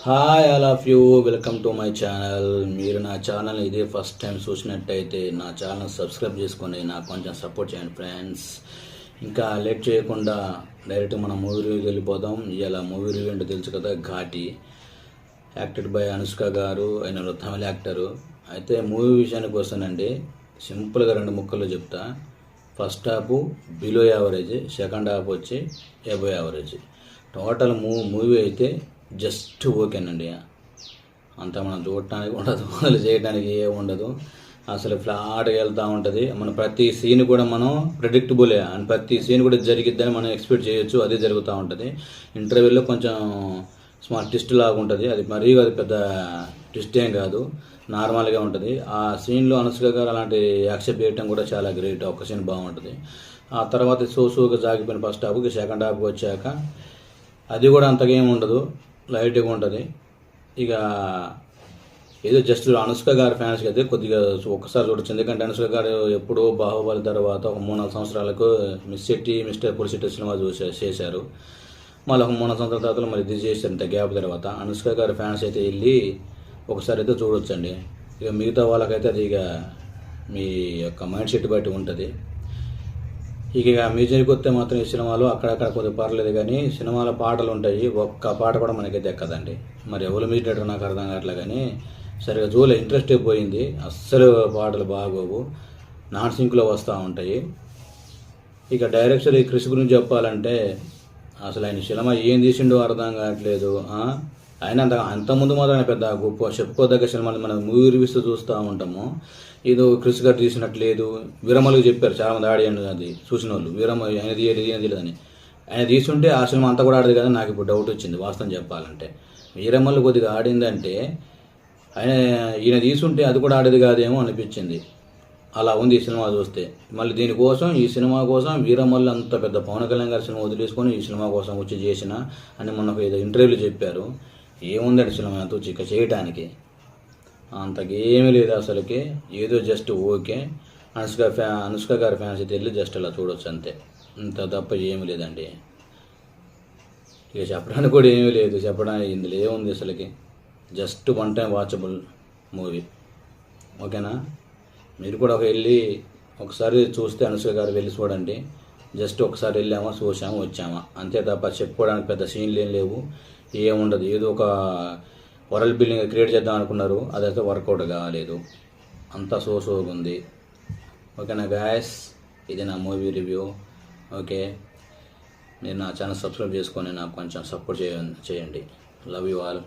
Hi all of you, welcome to my channel. మీరు నా channel ఇదే ఫస్ట్ టైం చూసినట్టయితే నా ఛానల్ సబ్స్క్రైబ్ చేసుకొని నాకు కొంచెం సపోర్ట్ చేయండి ఫ్రెండ్స్. ఇంకా లేట్ చేయకుండా డైరెక్ట్ మనం మూవీ రివ్యూకి వెళ్ళిపోదాం. ఇలా మూవీ రివ్యూ అంటే తెలుసు కదా, ఘాటి, యాక్టెడ్ బై అనుష్క గారు. ఆయన తమిళ యాక్టరు. అయితే మూవీ విషయానికి వస్తానండి, సింపుల్గా 2 ముక్కల్లో చెప్తా. First half below average, second half వచ్చి ఎబో యావరేజ్. టోటల్ మూవీ అయితే జస్ట్ ఓకేనండి. అంతా మనం చూడటానికి ఉండదు, మొదలు చేయడానికి ఏ ఉండదు. అసలు ఫ్లాట్గా వెళ్తూ ఉంటుంది. మన ప్రతి సీన్ కూడా మనం ప్రెడిక్టబులే, అండ్ ప్రతి సీన్ కూడా జరిగిద్దని మనం ఎక్స్పెక్ట్ చేయొచ్చు. అదే జరుగుతూ ఉంటుంది. ఇంటర్వ్యూలో కొంచెం స్మాల్ ట్విస్ట్ లాగా ఉంటుంది. అది మరీ అది పెద్ద ట్విస్ట్ ఏం కాదు, నార్మల్గా ఉంటుంది. ఆ సీన్లో అనుష్క గారు అలాంటి యాక్సెప్ట్ చేయడం కూడా చాలా గ్రేట్. ఒక సీన్ బాగుంటుంది. ఆ తర్వాత సోగా జాగిపోయిన ఫస్ట్ హాఫ్కి సెకండ్ హాఫ్కి వచ్చాక అది కూడా అంతగా ఏమి ఉండదు, లైట్గా ఉంటుంది. ఇక ఏదో జస్ట్ అనుష్క గారి ఫ్యాన్స్కి అయితే కొద్దిగా ఒక్కసారి చూడొచ్చు. ఎందుకంటే అనుష్క గారు ఎప్పుడో బాహుబలి తర్వాత ఒక 3-4 సంవత్సరాలకు miss Shetty, mister Pulishetty cinema చేశారు. మళ్ళీ ఒక 3 సంవత్సరాల తర్వాత మరి ఇది చేశారు. ఇంత గ్యాప్ తర్వాత అనుష్క గారి ఫ్యాన్స్ అయితే వెళ్ళి ఒకసారి అయితే చూడొచ్చండి. ఇక మిగతా వాళ్ళకైతే అది ఇక మీ యొక్క మైండ్ సెట్ బట్టి ఉంటుంది. ఇక మ్యూజిక్ వస్తే మాత్రం ఈ సినిమాలో అక్కడక్కడ కొద్దిగా పర్లేదు, కానీ సినిమాలో పాటలు ఉంటాయి. ఒక్క పాట కూడా మనకైతే ఎక్కదండి. మరి ఎవరు మ్యూజిక్ డైరెక్టర్ నాకు అర్థం కావట్లే, కానీ సరిగా చూలే, ఇంట్రెస్ట్ అయిపోయింది. అస్సలు పాటలు బాగోవు, నాన్ సింక్లో వస్తూ ఉంటాయి. ఇక డైరెక్టర్ ఈ క్రిష్ గురించి చెప్పాలంటే అసలు ఆయన సినిమా ఏం తీసిండో అర్థం కావట్లేదు. ఆయన అంతకుముందు మాత్రం ఆయన పెద్ద గొప్ప చెప్పుకోదగ్గ సినిమాలు మనం మూవీ రివ్యూస్ చూస్తూ ఉంటాము. ఏదో క్రిష్ గారు తీసినట్లేదు. విరమలకు చెప్పారు చాలామంది ఆడియన్స్, అది చూసిన వాళ్ళు, విరమ ఆయన తీయలేదని. ఆయన తీసుంటే ఆ సినిమా అంతా కూడా ఆడదు కదా. నాకు ఇప్పుడు డౌట్ వచ్చింది వాస్తవం చెప్పాలంటే. వీరమల్లు కొద్దిగా ఆడిందంటే ఈయన తీసుంటే అది కూడా ఆడేది కాదేమో అనిపించింది. అలా ఉంది ఈ సినిమా చూస్తే. మళ్ళీ దీనికోసం, ఈ సినిమా కోసం వీరమల్లు అంత పెద్ద పవన్ కళ్యాణ్ గారి సినిమా వదిలేసుకొని ఈ సినిమా కోసం వచ్చి చేసిన అని మొన్న ఏదో ఇంటర్వ్యూలో చెప్పారు. ఏముందండి సినిమా అంత చిక్క చేయటానికి, అంతకేమీ లేదు అసలుకి. ఏదో జస్ట్ ఓకే. అనుష్క గారి ఫ్యాన్స్ అయితే వెళ్ళి జస్ట్ అలా చూడొచ్చు అంతే, ఇంత తప్ప ఏమీ లేదండి. ఇక చెప్పడానికి కూడా ఏమీ లేదు. చెప్పడానికి ఇందులో ఏముంది అసలుకి, జస్ట్ 1 టైం వాచబుల్ మూవీ. ఓకేనా? మీరు కూడా వెళ్ళి ఒకసారి చూస్తే అనుష్క గారు వెళ్ళి చూడండి. జస్ట్ ఒకసారి వెళ్ళామా, చూసామా, వచ్చామా అంతే తప్ప చెప్పుకోవడానికి పెద్ద సీన్లు ఏం లేవు, ఏముండదు. ఏదో ఒక వరల్డ్ బిల్డింగ్ క్రియేట్ చేద్దాం అనుకున్నారు, అదైతే వర్కౌట్ కాలేదు. అంతా సోగా ఉంది. ఓకేనా గాయస్, ఇది నా మూవీ రివ్యూ. ఓకే, మీరు నా ఛానల్ సబ్స్క్రైబ్ చేసుకొని నాకు కొంచెం సపోర్ట్ చేయండి. Love you all.